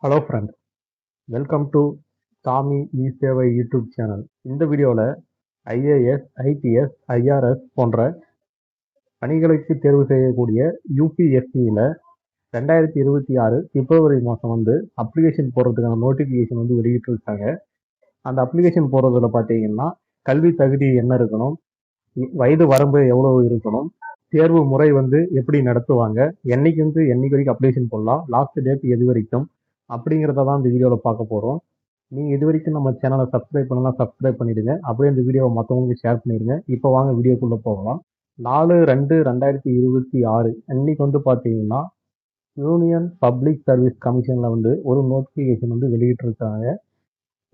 Hello friend, welcome to சாமி இ சேவை YouTube channel. இந்த வீடியோவில் ஐஏஎஸ், ஐபிஎஸ், ஐஆர்எஸ் போன்ற பணிகளுக்கு தேர்வு செய்யக்கூடிய யூபிஎஸ்சியில் 2026 பிப்ரவரி மாதம் அப்ளிகேஷன் போடுறதுக்கான நோட்டிஃபிகேஷன் வெளியிட்டிருக்காங்க. அந்த அப்ளிகேஷன் போடுறதுல பார்த்தீங்கன்னா கல்வி தகுதி என்ன இருக்கணும், வயது வரம்பு எவ்வளோ இருக்கணும், தேர்வு முறை எப்படி நடத்துவாங்க, என்னைக்கு வரைக்கும் அப்ளிகேஷன் போடலாம், லாஸ்ட் டேட் எது வரைக்கும் அப்படிங்கிறத தான் இந்த வீடியோவில் பார்க்க போகிறோம். நீங்கள் இது வரைக்கும் நம்ம சேனலை சப்ஸ்கிரைப் பண்ணலாம், சப்ஸ்கிரைப் பண்ணிடுங்க. அப்படியே இந்த வீடியோவை மற்றவங்களுக்கு ஷேர் பண்ணிடுங்க. இப்போ வாங்க வீடியோக்குள்ளே போகலாம். 4/2/2026 அன்னைக்கு பார்த்தீங்கன்னா யூனியன் பப்ளிக் சர்வீஸ் கமிஷனில் ஒரு நோட்டிஃபிகேஷன் வெளியிட்டிருக்காங்க.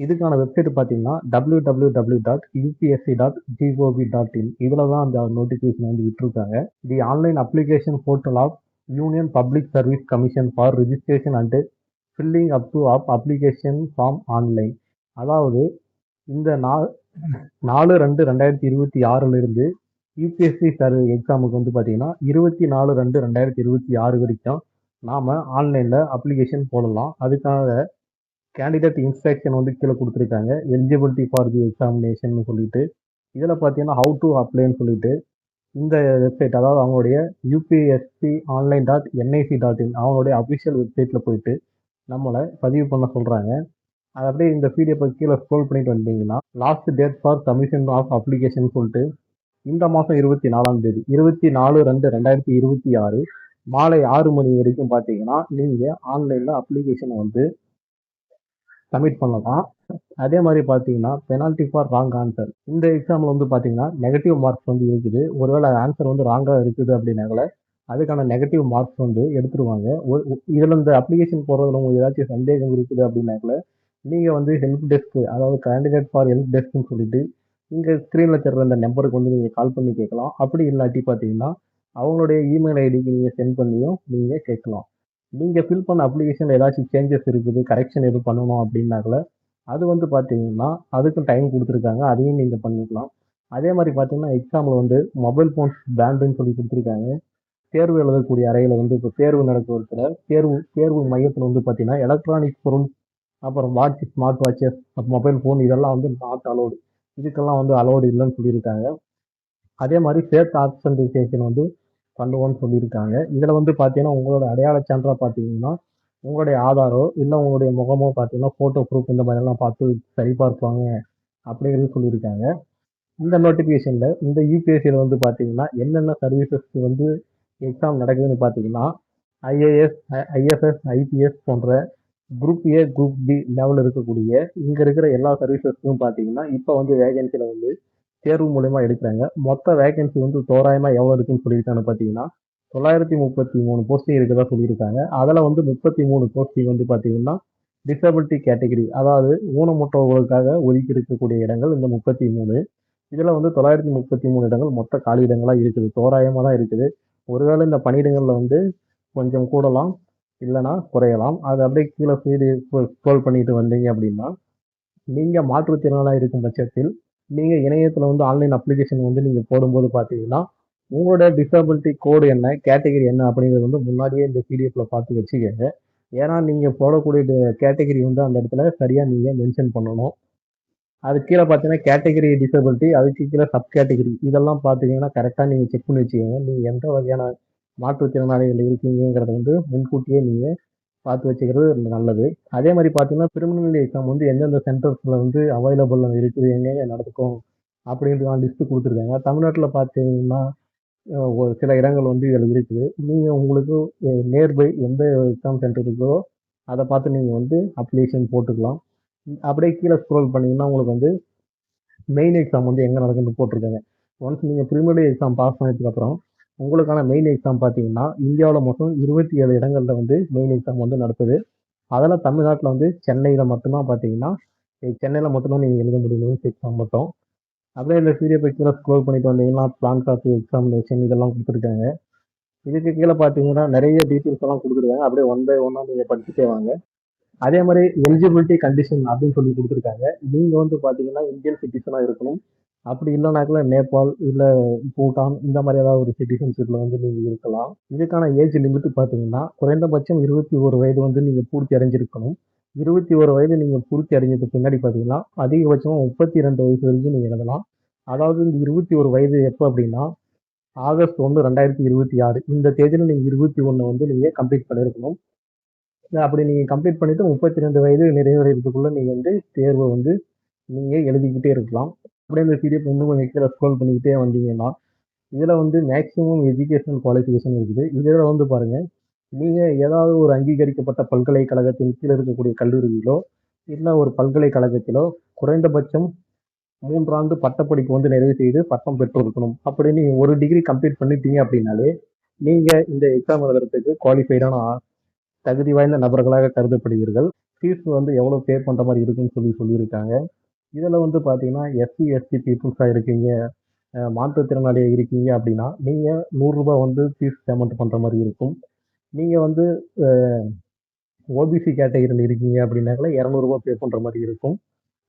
இதுக்கான வெப்சைட் பார்த்தீங்கன்னா www.upsc.gov.in. இதில் தான் அந்த நோட்டிஃபிகேஷன் விட்டுருக்காங்க. The online application portal of Union Public Service Commission for registration and filling up to of application form online. அதாவது இந்த 4/2/2026 யூபிஎஸ்சி எக்ஸாமுக்கு பார்த்தீங்கன்னா 24/2/2026 வரைக்கும் நாம் ஆன்லைனில் அப்ளிகேஷன் போடலாம். அதுக்காக கேண்டிடேட் இன்ஸ்ட்ரக்ஷன் கீழே கொடுத்துருக்காங்க. எலிஜிபிலிட்டி ஃபார் தி எக்ஸாமினேஷன் சொல்லிட்டு இதில் பார்த்தீங்கன்னா ஹவு டு அப்ளைன்னு சொல்லிட்டு இந்த வெப்சைட், அதாவது அவங்களுடைய யூபிஎஸ்சி online.nic.in அவங்களுடைய அஃபிஷியல் வெப்சைட்டில் போயிட்டு நம்மளை பதிவு பண்ண சொல்கிறாங்க. அது அப்படியே இந்த பிடிஎஃப் கீழே ஸ்க்ரோல் பண்ணிட்டு வந்தீங்கன்னா last date for submission of application சொல்லிட்டு இந்த மாதம் 24ஆம் தேதி 24/2/2026 மாலை 6 மணி வரைக்கும் பார்த்தீங்கன்னா நீங்கள் ஆன்லைனில் அப்ளிகேஷனை சப்மிட் பண்ணலாம். அதே மாதிரி பார்த்தீங்கன்னா பெனால்ட்டி ஃபார் ராங் ஆன்சர். இந்த எக்ஸாமில் பார்த்தீங்கன்னா நெகட்டிவ் மார்க்ஸ் இருக்குது. ஒருவேளை ஆன்சர் ராங்காக இருக்குது அப்படின்னால அதுக்கான நெகட்டிவ் மார்க்ஸ் எடுத்துருவாங்க. இதில் இந்த அப்ளிகேஷன் போடுறதுல உங்களுக்கு ஏதாச்சும் சந்தேகம் இருக்குது அப்படின்னாக்கல நீங்கள் ஹெல்ப் டெஸ்க், அதாவது கேண்டிடேட் ஃபார் ஹெல்ப் டெஸ்க்னு சொல்லிட்டு இங்கே ஸ்க்ரீனில் தர்ற இந்த நம்பருக்கு நீங்கள் கால் பண்ணி கேட்கலாம். அப்படி இல்லாட்டி பார்த்தீங்கன்னா அவங்களுடைய இமெயில் ஐடிக்கு நீங்கள் சென்ட் பண்ணியும் நீங்கள் கேட்கலாம். நீங்கள் ஃபில் பண்ண அப்ளிகேஷனில் ஏதாச்சும் சேஞ்சஸ் இருக்குது, கரெக்ஷன் எதுவும் பண்ணணும் அப்படின்னாக்கல அது பார்த்தீங்கன்னா அதுக்கும் டைம் கொடுத்துருக்காங்க, அதையும் நீங்கள் பண்ணிக்கலாம். அதே மாதிரி பார்த்தீங்கன்னா எக்ஸாமில் மொபைல் ஃபோன்ஸ் பேண்டுன்னு சொல்லி கொடுத்துருக்காங்க. தேர்வு எழுதக்கூடிய அறையில் இப்போ தேர்வு நடக்கிறதுல தேர்வு மையத்தில் பார்த்தீங்கன்னா எலக்ட்ரானிக்ஸ் பொருள், அப்புறம் watch, smart watches, mobile phone இதெல்லாம் நாட் அலோடு, இதுக்கெல்லாம் அலோடு இல்லைன்னு சொல்லியிருக்காங்க. அதே மாதிரி சேஃப் ஆப்சன்டைசேஷன் பண்ணுவோன்னு சொல்லியிருக்காங்க. இதில் பார்த்தீங்கன்னா உங்களோட அடையாள சான்றாக பார்த்தீங்கன்னா உங்களுடைய ஆதாரோ இல்லை உங்களுடைய முகமோ பார்த்தீங்கன்னா ஃபோட்டோ ப்ரூஃப் இந்த மாதிரிலாம் பார்த்து சரிபார்ப்பாங்க அப்படிங்கிறது சொல்லியிருக்காங்க. இந்த நோட்டிஃபிகேஷனில் இந்த யூபிஎஸ்சியில் பார்த்தீங்கன்னா என்னென்ன சர்வீசஸ்க்கு எக்ஸாம் நடக்குதுன்னு பார்த்தீங்கன்னா ஐஏஎஸ், ஐஎஃப்எஸ், ஐபிஎஸ் போன்ற குரூப் ஏ, குரூப் பி லெவலில் இருக்கக்கூடிய இங்கே இருக்கிற எல்லா சர்வீசஸ்க்கும் பார்த்தீங்கன்னா இப்போ வேகன்சியில் தேர்வு மூலயமா எடுக்கிறாங்க. மொத்த வேகன்சி தோராயமாக எவ்வளோ இருக்குன்னு சொல்லியிருக்காங்க பார்த்தீங்கன்னா 933 போஸ்டிங் இருக்கிறதா சொல்லியிருக்காங்க. அதில் 33 போஸ்டிங் பார்த்தீங்கன்னா டிசபிலிட்டி கேட்டகரி, அதாவது ஊனமுற்றவர்களுக்காக ஒதுக்கி இருக்கக்கூடிய இடங்கள் இந்த 33. இதில் 933 இடங்கள் மொத்த காலி இடங்களாக இருக்குது, தோராயமாக தான் இருக்குது. ஒருவேளை இந்த பணியிடங்களில் கொஞ்சம் கூடலாம் இல்லைனா குறையலாம். அது அப்படியே கீழே ஸ்க்ரோல் பண்ணிட்டு வந்தீங்க அப்படின்னா நீங்கள் மாற்றுத்திறனாக இருக்கும் பட்சத்தில் நீங்கள் இணையத்தில் ஆன்லைன் அப்ளிகேஷன் நீங்கள் போடும்போது பார்த்தீங்கன்னா உங்களோட டிசபிலிட்டி கோடு என்ன, கேட்டகரி என்ன அப்படிங்கிறது முன்னாடியே இந்த பிடிஎஃப்ல பார்த்து வச்சுக்கோங்க. ஏன்னா நீங்கள் போடக்கூடிய கேட்டகரி அந்த இடத்துல சரியாக நீங்கள் மென்ஷன் பண்ணணும். அது கீழே பார்த்தீங்கன்னா கேட்டகரி டிசபிலிட்டி, அதுக்கு கீழே சப் கேட்டகரி இதெல்லாம் பார்த்தீங்கன்னா கரெக்டாக நீங்கள் செக் பண்ணி வச்சுக்கோங்க. நீங்கள் எந்த வகையான மாற்றுத்திறனாளிகள் இருக்கீங்கிறத முன்கூட்டியே நீங்கள் பார்த்து வச்சுக்கிறது நல்லது. அதே மாதிரி பார்த்தீங்கன்னா பிரிமினரி எக்ஸாம் எந்தெந்த சென்டர்ஸில் அவைலபிள் இருக்குது, எங்கெங்கே நடக்கும் அப்படின்றது லிஸ்ட்டு கொடுத்துருக்காங்க. தமிழ்நாட்டில் பார்த்தீங்கன்னா ஒரு சில இடங்கள் இதில் இருக்குது. நீங்கள் உங்களுக்கு நியர்பை எந்த எக்ஸாம் சென்டர் இருக்கோ அதை பார்த்து நீங்கள் அப்ளிகேஷன் போட்டுக்கலாம். அப்படியே கீழே ஸ்க்ரோல் பண்ணிங்கன்னா உங்களுக்கு மெயின் எக்ஸாம் எங்கே நடக்குதுன்னு போட்டிருக்காங்க. ஒன்ஸ் நீங்கள் ப்ரிலிமினரி எக்ஸாம் பாஸ் பண்ணதுக்கப்புறம் உங்களுக்கான மெயின் எக்ஸாம் பார்த்தீங்கன்னா இந்தியாவில் மொத்தம் 27 இடங்களில் மெயின் எக்ஸாம் நடக்குது. அதில் தமிழ்நாட்டில் சென்னையில் மட்டும்தான் பார்த்தீங்கன்னா சென்னையில் மட்டும்தான் நீங்கள் எழுத முடியும் எக்ஸாம் மட்டும். அப்படியே இந்த பிடிஎஃப் கீழே ஸ்க்ரோல் பண்ணிட்டு வந்தீங்கன்னா பிளான் காப்பி, எக்ஸாமினேஷன் இதெல்லாம் கொடுத்துருக்காங்க. இதுக்கு கீழே பார்த்தீங்கன்னா நிறைய டீட்டெயில்ஸ் எல்லாம் கொடுத்துருக்காங்க. அப்படியே ஒன் பை ஒன்னாக நீங்கள் படிச்சுட்டே வாங்க. அதே மாதிரி எலிஜிபிலிட்டி கண்டிஷன் அப்படின்னு சொல்லி கொடுத்துருக்காங்க. நீங்கள் பார்த்தீங்கன்னா இந்தியன் சிட்டிசனாக இருக்கணும், அப்படி இல்லைனாக்கல நேபாள் இல்லை பூட்டான் இந்த மாதிரி ஏதாவது ஒரு சிட்டிசன்ஷிப்பில் வந்து நீங்கள் இருக்கலாம். இதுக்கான ஏஜ் லிமிட் பார்த்தீங்கன்னா குறைந்தபட்சம் 21 வயது வந்து நீங்கள் பூர்த்தி அடைஞ்சிருக்கணும். 21 வயது நீங்கள் பூர்த்தி அடைஞ்சதுக்கு பின்னாடி பார்த்தீங்கன்னா அதிகபட்சமாக 32 வயசு வரைக்கும் நீங்கள் எழுதலாம். அதாவது இந்த 21 வயது எப்போ அப்படின்னா ஆகஸ்ட் 1 2026 இந்த தேதியில் நீங்கள் 21 வந்து நீங்கள் கம்ப்ளீட் பண்ணியிருக்கணும். அப்படி நீங்கள் கம்ப்ளீட் பண்ணிவிட்டு 32 வயது நிறைவடைகிறதுக்குள்ளே நீங்கள் வந்து தேர்வை வந்து நீங்கள் எழுதிக்கிட்டே இருக்கலாம். அப்படியே இந்த பிடிஎஃப் இன்னும் கொஞ்சம் கீழே ஸ்க்ரோல் பண்ணிக்கிட்டே வந்தீங்கன்னா இதில் வந்து மேக்ஸிமம் எஜுகேஷனல் குவாலிஃபிகேஷன் இருக்குது. இதில் வந்து பாருங்கள், நீங்கள் ஏதாவது ஒரு அங்கீகரிக்கப்பட்ட பல்கலைக்கழகத்தின் கீழே இருக்கக்கூடிய கல்லூரியிலோ இல்லை ஒரு பல்கலைக்கழகத்திலோ குறைந்தபட்சம் 3 ஆண்டு பட்டப்படிப்பு வந்து நிறைவு செய்து பட்டம் பெற்று இருக்கணும். அப்படி நீங்கள் ஒரு டிகிரி கம்ப்ளீட் பண்ணிட்டீங்க அப்படின்னாலே நீங்கள் இந்த எக்ஸாம் எழுதுறதுக்கு குவாலிஃபைடான தகுதி வாய்ந்த நபர்களாக கருதப்படுவீர்கள். ஃபீஸ் வந்து எவ்வளோ பே பண்ணுற மாதிரி இருக்குன்னு சொல்லியிருக்காங்க. இதில் வந்து பார்த்தீங்கன்னா எஸ்சி எஸ்டி பீப்புள்ஸாக இருக்கீங்க, மாற்றுத்திறனாளியாக இருக்கீங்க அப்படின்னா நீங்கள் 100 வந்து ஃபீஸ் பேமெண்ட் பண்ணுற மாதிரி இருக்கும். நீங்கள் வந்து ஓபிசி கேட்டகரியில் இருக்கீங்க அப்படின்னாக்கல 200 பே பண்ணுற மாதிரி இருக்கும்.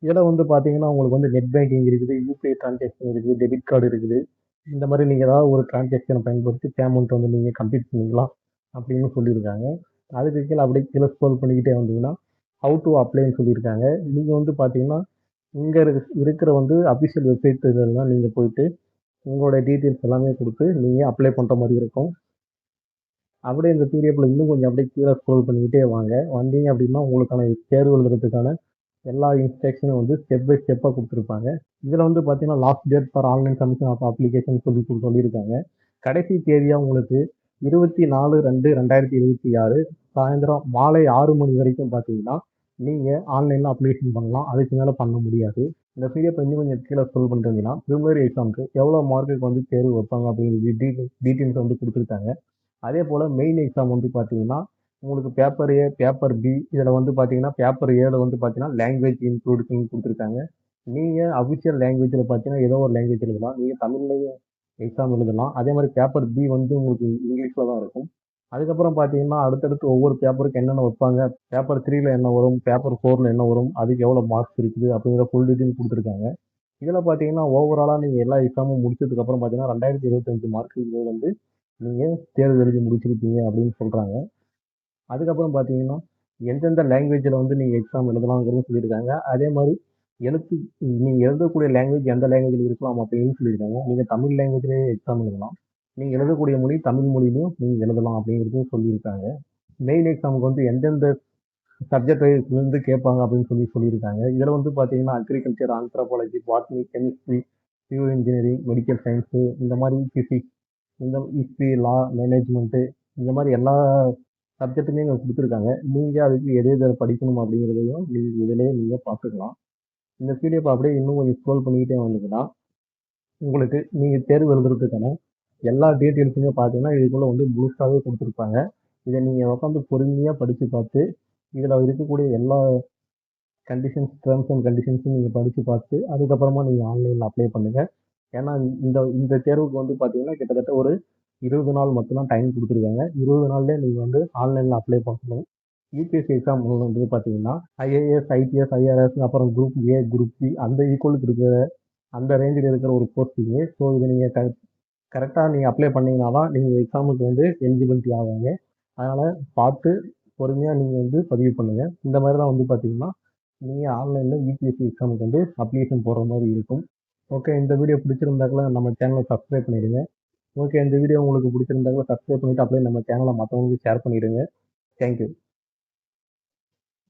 இதில் வந்து பார்த்தீங்கன்னா உங்களுக்கு வந்து நெட் பேங்கிங் இருக்குது, யூபிஐ டிரான்சாக்ஷன் இருக்குது, டெபிட் கார்டு இருக்குது. இந்த மாதிரி நீங்கள் ஏதாவது ஒரு டிரான்சாக்ஷனை பயன்படுத்தி பேமெண்ட் வந்து நீங்கள் கம்ப்ளீட் பண்ணிக்கலாம் அப்படின்னு சொல்லியிருக்காங்க. அதுக்கு கீழே அப்படியே கீழே ஸ்க்ரோல் பண்ணிக்கிட்டே வந்தீங்கன்னா ஹவு டு அப்ளைன்னு சொல்லியிருக்காங்க. நீங்கள் வந்து பார்த்தீங்கன்னா இங்கே இருக்கிற வந்து அஃபிஷியல் வெப்சைட் இதெல்லாம் நீங்கள் போயிட்டு உங்களோட டீட்டெயில்ஸ் எல்லாமே கொடுத்து நீங்கள் அப்ளை பண்ணுற மாதிரி இருக்கும். அப்படியே இந்த பிடிஎஃப்ல இன்னும் கொஞ்சம் அப்படியே கீழே ஸ்க்ரோல் பண்ணிக்கிட்டே வாங்க. வந்தீங்க அப்படின்னா உங்களுக்கான தேர்வு எழுதுறதுக்கான எல்லா இன்ஸ்ட்ரக்ஷனும் வந்து ஸ்டெப் பை ஸ்டெப்பாக கொடுத்துருப்பாங்க. இதில் வந்து பார்த்தீங்கன்னா last date for online submission of application சொல்லியிருக்காங்க. கடைசி தேதியாக உங்களுக்கு 24/2/2026 சாயந்தரம் மாலை 6 மணி வரைக்கும் பார்த்தீங்கன்னா நீங்கள் ஆன்லைனில் அப்ளிகேஷன் பண்ணலாம். அதுக்கு மேலே பண்ண முடியாது. இந்த பிடிஎஃப் இன்னும் கொஞ்சம் கீழே ஸ்க்ரோல் பண்ணிட்டீங்கன்னா ப்ரிலிமினரி எக்ஸாமுக்கு எவ்வளோ மார்க்குக்கு வந்து தேர்வு வைப்பாங்க அப்படிங்கிற டீட்டெயில்ஸ் வந்து கொடுத்துருக்காங்க. அதே போல் மெயின் எக்ஸாம் வந்து பார்த்தீங்கன்னா உங்களுக்கு பேப்பர் ஏ, பேப்பர் பி இதில் வந்து பார்த்தீங்கன்னா பேப்பர் ஏல வந்து பார்த்தீங்கன்னா லாங்குவேஜ் இன்க்ளூடுன்னு கொடுத்துருக்காங்க. நீங்கள் அஃபிஷியல் லாங்குவேஜில் பார்த்தீங்கன்னா ஏதோ ஒரு லாங்குவேஜ் எழுதலாம். நீங்கள் தமிழ்லேயே எக்ஸாம் எழுதலாம். அதே மாதிரி பேப்பர் பி வந்து உங்களுக்கு இங்கிலீஷில் தான் இருக்கும். அதுக்கப்புறம் பார்த்தீங்கன்னா அடுத்தடுத்து ஒவ்வொரு பேப்பருக்கு என்னென்ன வைப்பாங்க, பேப்பர் 3ல என்ன வரும், பேப்பர் 4ல என்ன வரும், அதுக்கு எவ்வளோ மார்க்ஸ் இருக்குது அப்படிங்கிற ஃபுல் டீட்டெயில் கொடுத்துருக்காங்க. இதில் பார்த்தீங்கன்னா ஓவராலாக நீங்கள் எல்லா எக்ஸாமும் முடிச்சதுக்கப்புறம் பார்த்தீங்கன்னா 2025 மார்க்கு வந்து நீங்கள் தேர்வு எழுதி முடிச்சிருப்பீங்க அப்படின்னு சொல்கிறாங்க. அதுக்கப்புறம் பார்த்தீங்கன்னா எந்தெந்த லாங்குவேஜில் வந்து நீங்கள் எக்ஸாம் எழுதலாங்கிறது சொல்லியிருக்காங்க. அதே மாதிரி எழுத்து நீங்கள் எழுதக்கூடிய லாங்குவேஜ் எந்த லாங்குவேஜில் இருக்கலாம் அப்படின்னு சொல்லியிருக்காங்க. நீங்கள் தமிழ் லாங்குவேஜ்லேயே எக்ஸாம் எழுதலாம். நீங்கள் எழுதக்கூடிய மொழி தமிழ் மொழியிலும் நீங்கள் எழுதலாம் அப்படிங்கிறதும் சொல்லியிருக்காங்க. மெயின் எக்ஸாமுக்கு வந்து எந்தெந்த சப்ஜெக்ட் வைஸ்லேருந்து கேட்பாங்க அப்படின்னு சொல்லியிருக்காங்க. இதில் வந்து பார்த்தீங்கன்னா agriculture, anthropology, botany, chemistry, civil engineering, medical science இந்த மாதிரி ஃபிசிக்ஸ், இந்த ஹிஸ்ட்ரி, லா, மேனேஜ்மெண்ட்டு இந்த மாதிரி எல்லா சப்ஜெக்ட்டுமே இங்கே கொடுத்துருக்காங்க. நீங்கள் அதுக்கு எது எதை படிக்கணும் அப்படிங்கிறதையும் இதிலேயே நீங்கள் பார்த்துக்கலாம். இந்த பிடிஎஃப் அப்படியே இன்னும் கொஞ்சம் ஸ்க்ரோல் பண்ணிக்கிட்டே வந்தீங்கன்னா உங்களுக்கு நீங்கள் தேர்வு எழுதுறதுக்கான எல்லா டீட்டெயில்ஸுமே பார்த்தீங்கன்னா இதுக்குள்ளே வந்து முழுசாகவே கொடுத்துருப்பாங்க. இதை நீங்கள் உட்காந்து பொறுமையாக படித்து பார்த்து இதில் இருக்கக்கூடிய எல்லா கண்டிஷன்ஸ், டேர்ம்ஸ் அண்ட் கண்டிஷன்ஸும் நீங்கள் படித்து பார்த்து அதுக்கப்புறமா நீங்கள் ஆன்லைனில் அப்ளை பண்ணுங்கள். ஏன்னா இந்த இந்த தேர்வுக்கு வந்து பார்த்தீங்கன்னா கிட்டத்தட்ட ஒரு 20 நாள் மட்டும்தான் டைம் கொடுத்துருக்காங்க. 20 நாள்லேயே நீங்கள் வந்து ஆன்லைனில் அப்ளை பண்ணணும். யூபிஎஸ்சி எக்ஸாம் வந்து பார்த்தீங்கன்னா ஐஏஎஸ், ஐபிஎஸ், ஐஆர்எஸ் அப்புறம் குரூப் ஏ, குரூப் சி அந்த ஈக்குவலுக்கு இருக்கிற அந்த ரேஞ்சில் இருக்கிற ஒரு போஸ்ட்டுங்க. ஸோ இதை நீங்கள் கரெக்டாக நீங்கள் அப்ளை பண்ணிங்கன்னா தான் நீங்கள் எக்ஸாமுக்கு வந்து எலிஜிபிலிட்டி ஆவாங்க. அதனால் பார்த்து பொறுமையாக நீங்கள் வந்து பதிவு பண்ணுங்கள். இந்த மாதிரி தான் வந்து பார்த்தீங்கன்னா நீங்கள் ஆன்லைனில் யூபிஎஸ்சி எக்ஸாமுக்கு வந்து அப்ளிகேஷன் போடுற மாதிரி இருக்கும். ஓகே, இந்த வீடியோ பிடிச்சிருந்தாக்கல நம்ம சேனலை சப்ஸ்கிரைப் பண்ணிடுங்க. ஓகே, இந்த வீடியோ உங்களுக்கு பிடிச்சிருந்தாக்கல சப்ஸ்கிரைப் பண்ணிவிட்டு அப்படியே நம்ம சேனலை மற்றவங்களுக்கு ஷேர் பண்ணிவிடுங்க. தேங்க்யூ.